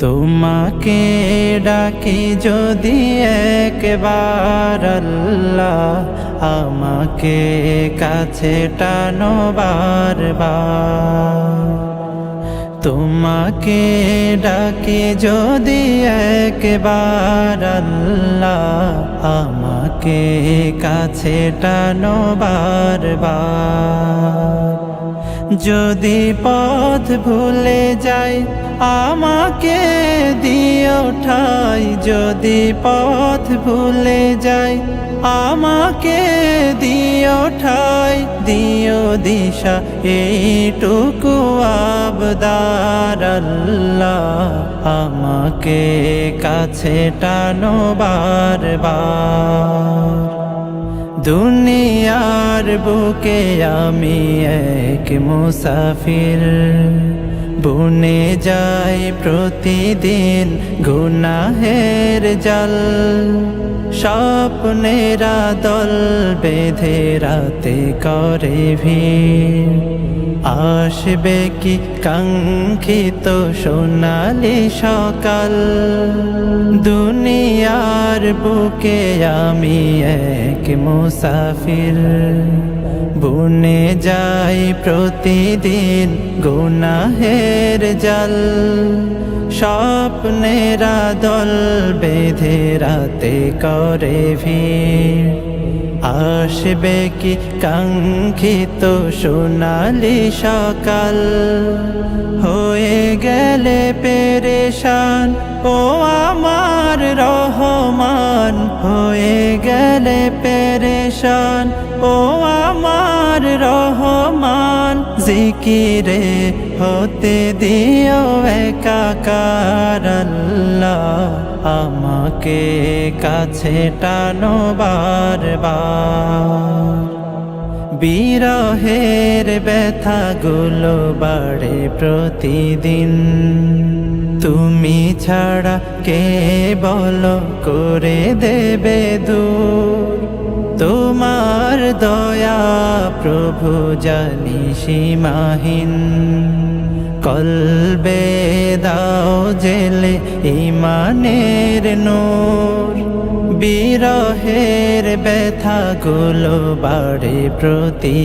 তোমাকে ডাকি যদি একবার আল্লাহ, আমাকে কাছে টানো বারবার। তোমাকে ডাকি যদি একবার আল্লাহ, আমাকে কাছে টানো বারবার। যদি পথ ভুলে যাই আমাকে দিও ঠাই, যদি পথ ভুলে যাই আমাকে দিও ঠাই, দিও দিশা এইটুকু আবদার আল্লাহ, আমাকে কাছে টানো বারবার। দুনিয়ার বুকে আমি এক মুসাফির, বুনে যাই প্রতিদিন গুনাহের জাল। স্বপ্নেরা দল বেঁধে রাতে করে ভিড়, আসবে কি কাঙ্ক্ষিত সোনালি সকাল। দুনিয়ার বুকে আমি এক মুসাফির, বুনে যাই প্রতিদিন গুনাহের জাল। স্বপ্নেরা দল বেঁধে রাতে করে ভিড়, আসবে কি কাঙ্ক্ষিত সোনালি সকাল। হয়ে গেলে পেরেশান ও আমার রহমান, হয়ে গেলে পেরেশান ও আমার রহমান। জিকিরে হতে দিও একাকার আল্লাহ, আমাকে কাছে টানো বারবার। বিরহের ব্যথাগুলো বাড়ে প্রতিদিন, তুমি ছাড়া কে বলো করে দেবে দূর। তোমার দয়া প্রভু জানি সীমাহীন, কলবে দাও জেলে ঈমানের নূর। বিরহের ব্যথাগুলো বাড়ে প্রতি